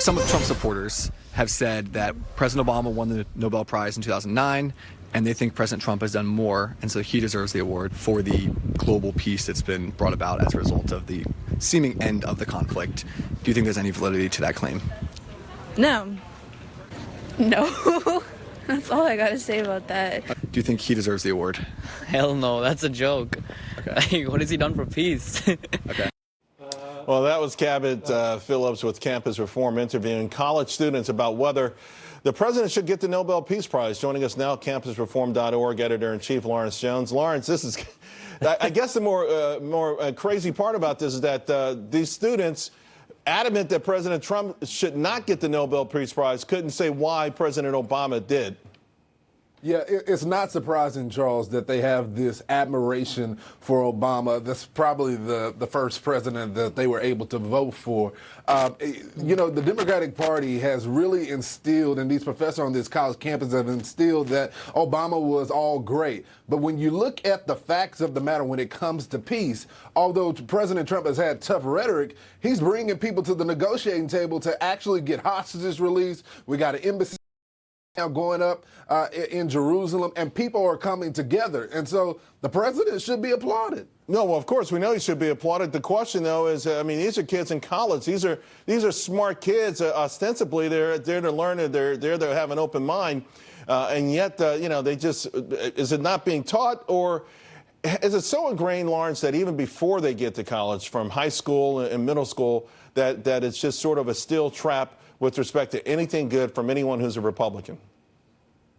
Some of Trump's supporters have said that President Obama won the Nobel Prize in 2009, and they think President Trump has done more, and so he deserves the award for the global peace that's been brought about as a result of the seeming end of the conflict. Do you think there's any validity to that claim? No. No. That's all I gotta say about that. Do you think he deserves the award? Hell no, that's a joke. Okay. Like, what has he done for peace? Okay. Well, that was Cabot Phillips with Campus Reform interviewing college students about whether the president should get the Nobel Peace Prize. Joining us now, campusreform.org editor-in-chief Lawrence Jones. Lawrence, this is, I guess the more crazy part about this is that these students, adamant that President Trump should not get the Nobel Peace Prize, couldn't say why President Obama did. Yeah, it's not surprising, Charles, that they have this admiration for Obama. That's probably the first president that they were able to vote for. You know, the Democratic Party has really instilled, and these professors on this college campus have instilled that Obama was all great. But when you look at the facts of the matter when it comes to peace, although President Trump has had tough rhetoric, he's bringing people to the negotiating table to actually get hostages released. We got an embassy now going up in Jerusalem, and people are coming together. And so the president should be applauded. No, well, of course, we know he should be applauded. The question, though, is, I mean, these are kids in college. These are smart kids. Ostensibly, they're there to learn, and they're there to have an open mind. And yet, you know, they just, is it not being taught, or is it so ingrained, Lawrence, that even before they get to college, from high school and middle school, that it's just sort of a steel trap with respect to anything good from anyone who's a Republican?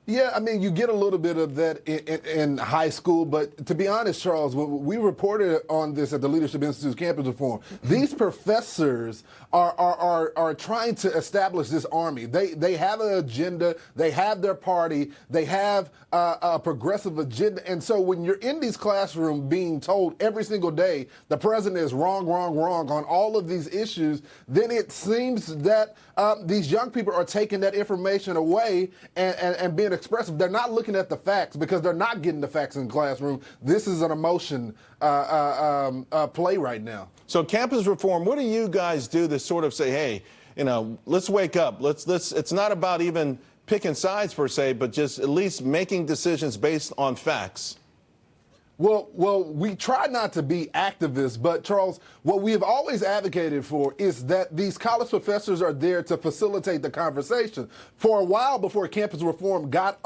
Yeah, I mean, you get a little bit of that in high school, but to be honest, Charles, we reported on this at the Leadership Institute's Campus Reform. These professors are trying to establish this army. They have an agenda, they have their party, they have a progressive agenda, and so when you're in these classrooms being told every single day the president is wrong on all of these issues, then it seems that these young people are taking that information away and being expressive. They're not looking at the facts because they're not getting the facts in the classroom. This is an emotion play right now. So campus reform, what do you guys do to sort of say, hey, you know, let's wake up. Let's it's not about even picking sides per se, but just at least making decisions based on facts. Well, we try not to be activists, but Charles, what we have always advocated for is that these college professors are there to facilitate the conversation. For a while before campus reform got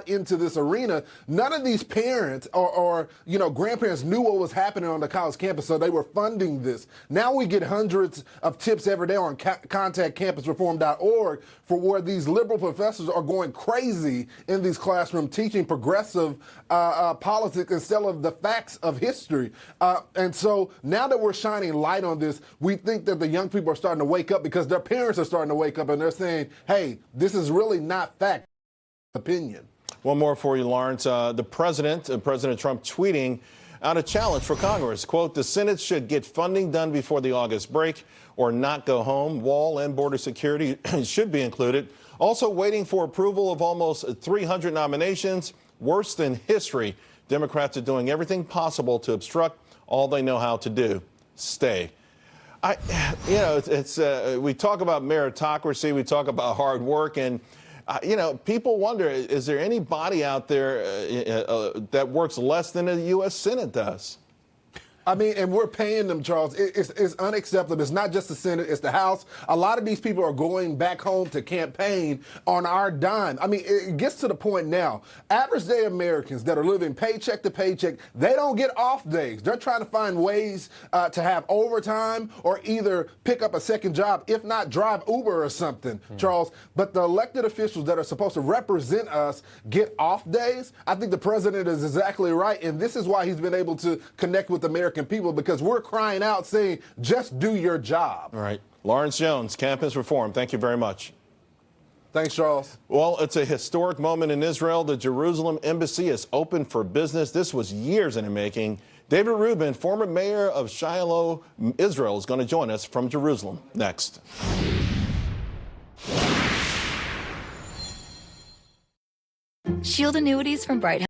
into this arena, none of these parents or grandparents knew what was happening on the college campus, so they were funding this. Now we get hundreds of tips every day on contact campusreform.org for where these liberal professors are going crazy in these classrooms teaching progressive politics instead of the facts of history. And so now that we're shining light on this, we think that the young people are starting to wake up because their parents are starting to wake up and they're saying, hey, this is really not fact, opinion. One more for you, Lawrence. The President Trump tweeting out a challenge for Congress. Quote, the Senate should get funding done before the August break or not go home. Wall and border security should be included. Also waiting for approval of almost 300 nominations. Worse than history. Democrats are doing everything possible to obstruct all they know how to do. Stay. We talk about meritocracy, we talk about hard work, and people wonder, is there any body out there that works less than the U.S. Senate does? I mean, and we're paying them, Charles. It's unacceptable. It's not just the Senate, it's the House. A lot of these people are going back home to campaign on our dime. I mean, it gets to the point now. Average day Americans that are living paycheck to paycheck, they don't get off days. They're trying to find ways to have overtime or either pick up a second job, if not drive Uber or something, Charles. But the elected officials that are supposed to represent us get off days. I think the president is exactly right, and this is why he's been able to connect with American people, because we're crying out saying, just do your job. All right. Lawrence Jones, Campus Reform, thank you very much. Thanks, Charles. Well, it's a historic moment in Israel. The Jerusalem embassy is open for business. This was years in the making. David Rubin, former mayor of Shiloh, Israel, is going to join us from Jerusalem next. Shield annuities from Bright